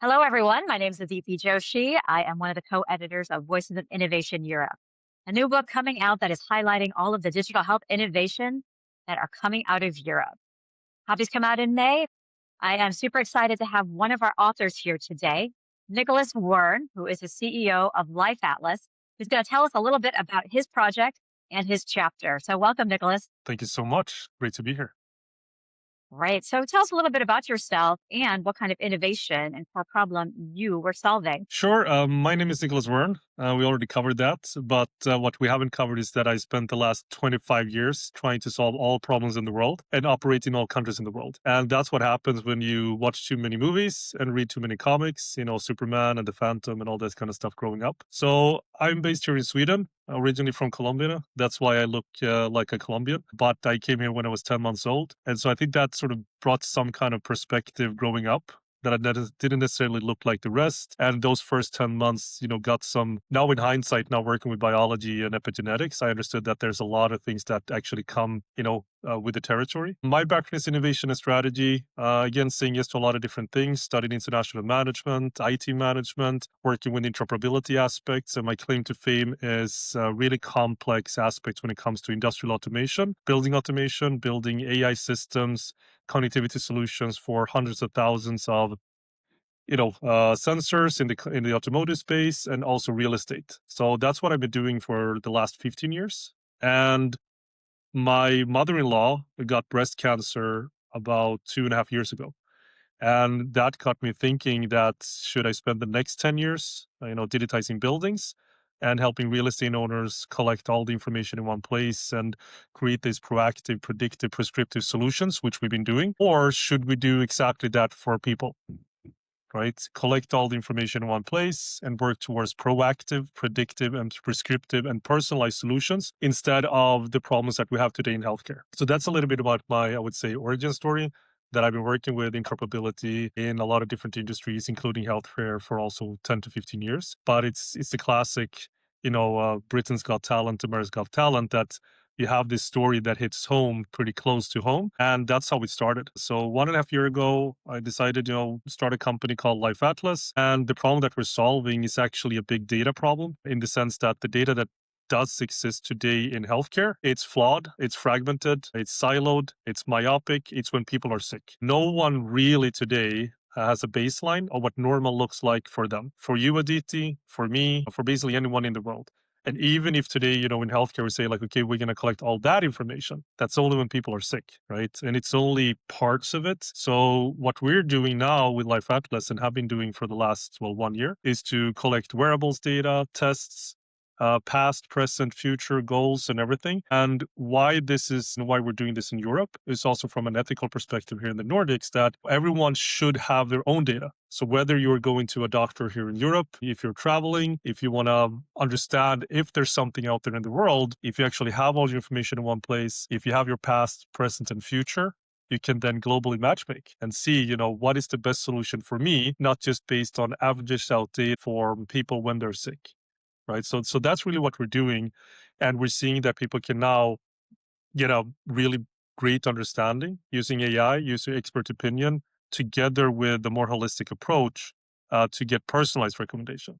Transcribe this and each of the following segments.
Hello, everyone. My name is Aditi Joshi. I am one of the co-editors of Voices of Innovation Europe, a new book coming out that is highlighting all of the digital health innovation that are coming out of Europe. Copies come out in May. I am super excited to have one of our authors here today, Nicolas Waern, who is the CEO of Life Atlas, who's going to tell us a little bit about his project and his chapter. So welcome, Nicholas. Thank you so much. Great to be here. Right. So tell us a little bit about yourself and what kind of innovation and core problem you were solving. Sure. My name is Nicolas Waern. We already covered that, but what we haven't covered is that I spent the last 25 years trying to solve all problems in the world and operate in all countries in the world. And that's what happens when you watch too many movies and read too many comics, Superman and the Phantom and all that kind of stuff growing up. So I'm based here in Sweden, originally from Colombia. That's why I look like a Colombian. But I came here when I was 10 months old. And so I think that sort of brought some kind of perspective growing up that didn't necessarily look like the rest. And those first 10 months, got some, now in hindsight, now working with biology and epigenetics, I understood that there's a lot of things that actually come, with the territory. My background is innovation and strategy. Again, saying yes to a lot of different things, studied international management, IT management, working with interoperability aspects. And my claim to fame is really complex aspects when it comes to industrial automation, building AI systems, connectivity solutions for hundreds of thousands of sensors in the automotive space and also real estate. So that's what I've been doing for the last 15 years. And my mother-in-law got breast cancer about 2.5 years ago. And that got me thinking that should I spend the next 10 years, digitizing buildings and helping real estate owners collect all the information in one place and create these proactive, predictive, prescriptive solutions, which we've been doing? Or should we do exactly that for people? Right? Collect all the information in one place and work towards proactive, predictive, and prescriptive and personalized solutions instead of the problems that we have today in healthcare. So that's a little bit about my, I would say, origin story that I've been working with interoperability in a lot of different industries, including healthcare for also 10 to 15 years. But it's the classic, Britain's Got Talent, America's Got Talent, that you have this story that hits home pretty close to home. And that's how it started. So 1.5 years ago, I decided, start a company called Life Atlas. And the problem that we're solving is actually a big data problem in the sense that the data that does exist today in healthcare, it's flawed, it's fragmented, it's siloed, it's myopic, it's when people are sick. No one really today has a baseline of what normal looks like for them. For you, Aditi, for me, for basically anyone in the world. And even if today, in healthcare, we say like, okay, we're going to collect all that information, that's only when people are sick, right? And it's only parts of it. So what we're doing now with Life Atlas and have been doing for the last, 1 year is to collect wearables data, tests, past, present, future goals and everything. And why we're doing this in Europe is also from an ethical perspective here in the Nordics that everyone should have their own data. So whether you're going to a doctor here in Europe, if you're traveling, if you want to understand if there's something out there in the world, if you actually have all your information in one place, if you have your past, present, and future, you can then globally matchmake and see, what is the best solution for me, not just based on averaged out data for people when they're sick. Right. So that's really what we're doing. And we're seeing that people can now get a really great understanding using AI, using expert opinion, together with the more holistic approach to get personalized recommendation,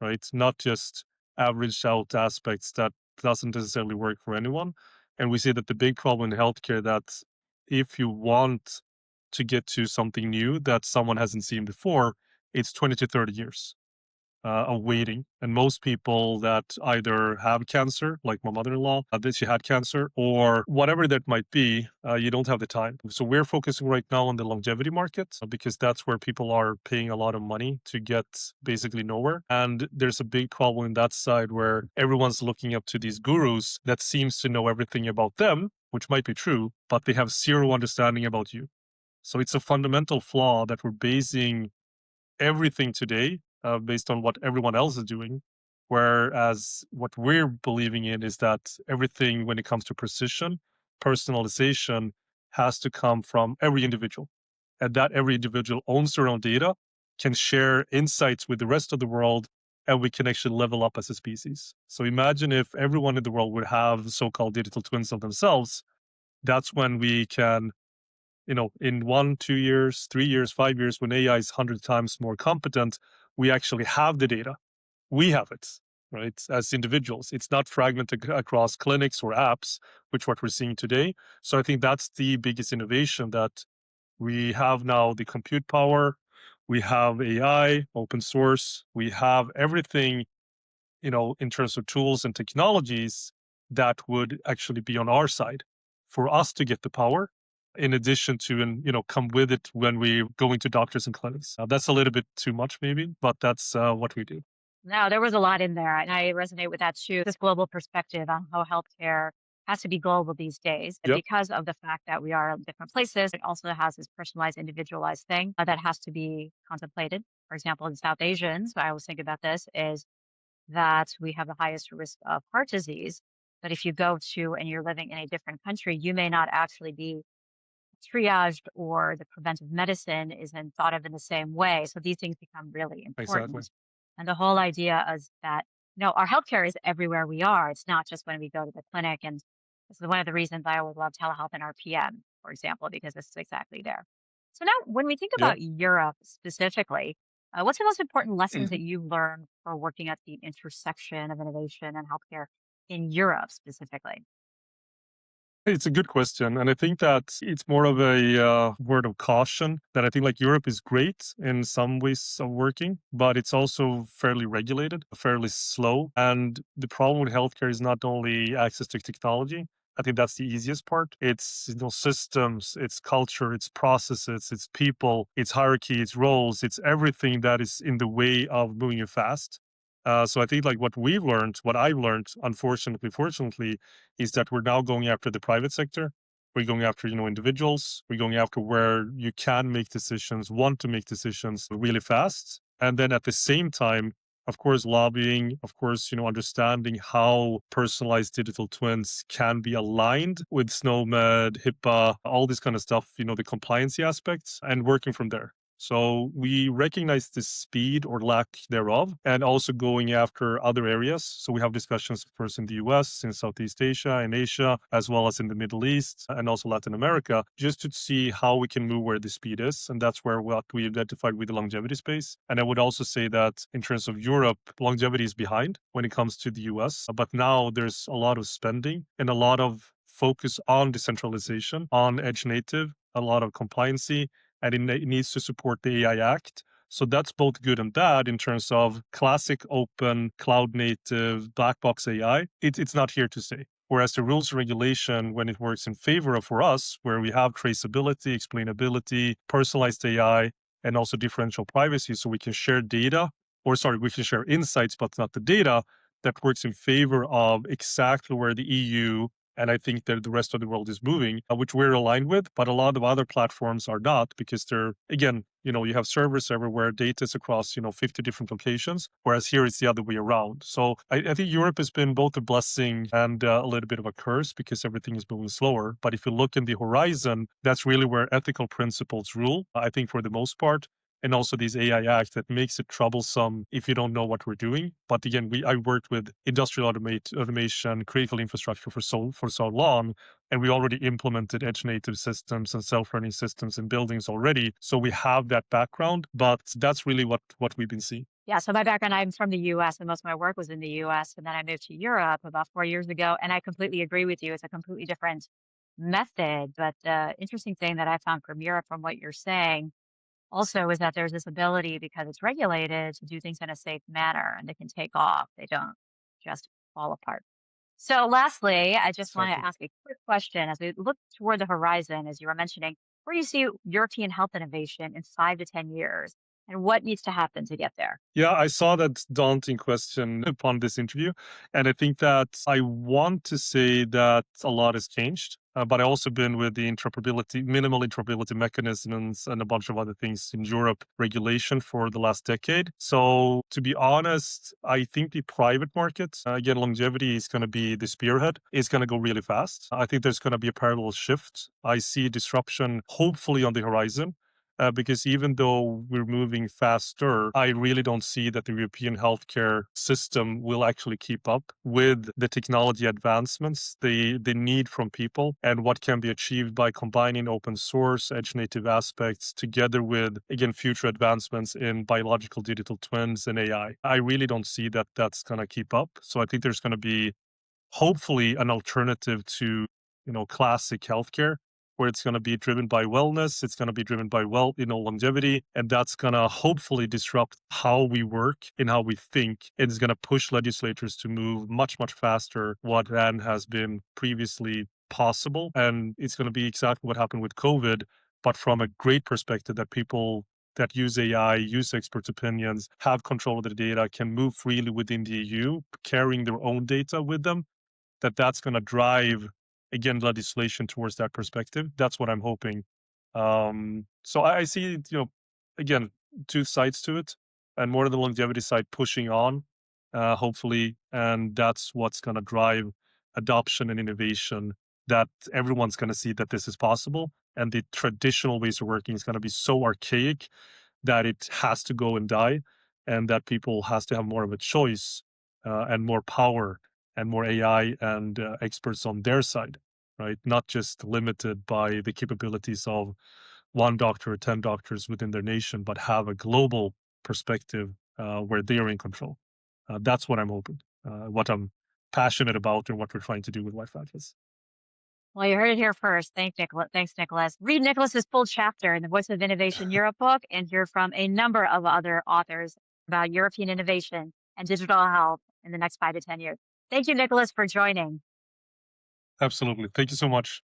right? Not just averaged out aspects that doesn't necessarily work for anyone. And we see that the big problem in healthcare that if you want to get to something new that someone hasn't seen before, it's 20 to 30 years of waiting. And most people that either have cancer, like my mother-in-law, that she had cancer, or whatever that might be, you don't have the time. So we're focusing right now on the longevity market because that's where people are paying a lot of money to get basically nowhere. And there's a big problem in that side where everyone's looking up to these gurus that seems to know everything about them, which might be true, but they have zero understanding about you. So it's a fundamental flaw that we're basing everything today based on what everyone else is doing. Whereas what we're believing in is that everything when it comes to precision, personalization has to come from every individual. And that every individual owns their own data, can share insights with the rest of the world, and we can actually level up as a species. So imagine if everyone in the world would have so-called digital twins of themselves. That's when we can in 1, 2 years, 3 years, 5 years, when AI is 100 times more competent, we actually have the data. We have it, right? As individuals, it's not fragmented across clinics or apps, which what we're seeing today. So I think that's the biggest innovation, that we have now the compute power, we have AI, open source, we have everything, in terms of tools and technologies that would actually be on our side for us to get the power, in addition to, and come with it when we go into doctors and clinics. That's a little bit too much maybe, but that's what we do. No, there was a lot in there, and I resonate with that too. This global perspective on how healthcare has to be global these days. And Yep. because of the fact that we are in different places, it also has this personalized, individualized thing that has to be contemplated. For example, in South Asians, I always think about this is that we have the highest risk of heart disease. But if you go to and you're living in a different country, you may not actually be triaged, or the preventive medicine isn't thought of in the same way. So these things become really Exactly. important. And the whole idea is that, our healthcare is everywhere we are. It's not just when we go to the clinic. And this is one of the reasons I always love telehealth and RPM, for example, because it's exactly there. So now when we think Yep. about Europe specifically, what's the most important lessons that you've learned for working at the intersection of innovation and healthcare in Europe specifically? It's a good question. And I think that it's more of a word of caution, that I think like Europe is great in some ways of working, but it's also fairly regulated, fairly slow. And the problem with healthcare is not only access to technology. I think that's the easiest part. It's systems, it's culture, it's processes, it's people, it's hierarchy, it's roles, it's everything that is in the way of moving it fast. So I think like what I've learned, unfortunately, fortunately, is that we're now going after the private sector. We're going after, individuals. We're going after where you can make decisions, want to make decisions really fast. And then at the same time, of course, lobbying, of course, understanding how personalized digital twins can be aligned with SNOMED, HIPAA, all this kind of stuff, the compliancy aspects, and working from there. So we recognize the speed or lack thereof, and also going after other areas. So we have discussions first in the US, in Southeast Asia, in Asia, as well as in the Middle East and also Latin America, just to see how we can move where the speed is. And that's where what we identified with the longevity space. And I would also say that in terms of Europe, longevity is behind when it comes to the US. But now there's a lot of spending and a lot of focus on decentralization, on edge native, a lot of compliancy, and it needs to support the AI Act. So that's both good and bad in terms of classic open cloud native black box AI. It's not here to stay. Whereas the rules and regulation, when it works in favor of for us, where we have traceability, explainability, personalized AI, and also differential privacy, so we can share data, or sorry, we can share insights, but not the data, that works in favor of exactly where the EU and I think that the rest of the world is moving, which we're aligned with, but a lot of other platforms are not, because they're, again, you have servers everywhere, data is across, 50 different locations, whereas here it's the other way around. So I think Europe has been both a blessing and a little bit of a curse, because everything is moving slower. But if you look in the horizon, that's really where ethical principles rule, I think, for the most part. And also these AI Act that makes it troublesome if you don't know what we're doing. But again, I worked with industrial automation, critical infrastructure for so long, and we already implemented edge native systems and self-learning systems in buildings already. So we have that background, but that's really what we've been seeing. Yeah, so my background, I'm from the US and most of my work was in the US. And then I moved to Europe about 4 years ago. And I completely agree with you. It's a completely different method. But the interesting thing that I found from Europe, from what you're saying, also is that there's this ability, because it's regulated, to do things in a safe manner and they can take off. They don't just fall apart. So lastly, I just want to Exactly. ask a quick question as we look toward the horizon, as you were mentioning, where do you see European health innovation in 5 to 10 years, and what needs to happen to get there? Yeah, I saw that daunting question upon this interview. And I think that I want to say that a lot has changed. But I also been with the interoperability, minimal interoperability mechanisms and a bunch of other things in Europe regulation for the last decade. So to be honest, I think the private market, again, longevity is going to be the spearhead, is going to go really fast. I think there's going to be a parallel shift. I see disruption hopefully on the horizon. because even though we're moving faster, I really don't see that the European healthcare system will actually keep up with the technology advancements, the need from people, and what can be achieved by combining open source, edge native aspects together with, again, future advancements in biological digital twins and AI. I really don't see that that's going to keep up. So I think there's going to be hopefully an alternative to classic healthcare where it's going to be driven by wellness, it's going to be driven by longevity, and that's going to hopefully disrupt how we work and how we think. It's going to push legislators to move much faster than has been previously possible, and it's going to be exactly what happened with COVID, but from a great perspective that people that use AI, use experts' opinions, have control of the data, can move freely within the EU, carrying their own data with them, that's going to drive, again, legislation towards that perspective. That's what I'm hoping. So I see, again, two sides to it, and more of the longevity side pushing on, hopefully, and that's what's going to drive adoption and innovation. That everyone's going to see that this is possible, and the traditional ways of working is going to be so archaic that it has to go and die, and that people has to have more of a choice and more power and more AI and experts on their side, right? Not just limited by the capabilities of one doctor or 10 doctors within their nation, but have a global perspective where they're in control. That's what I'm hoping, what I'm passionate about, and what we're trying to do with Life Atlas. Well, you heard it here first. Thanks, Nicholas. Read Nicholas's full chapter in the Voice of Innovation Europe book and hear from a number of other authors about European innovation and digital health in the next 5 to 10 years. Thank you, Nicholas, for joining. Absolutely. Thank you so much.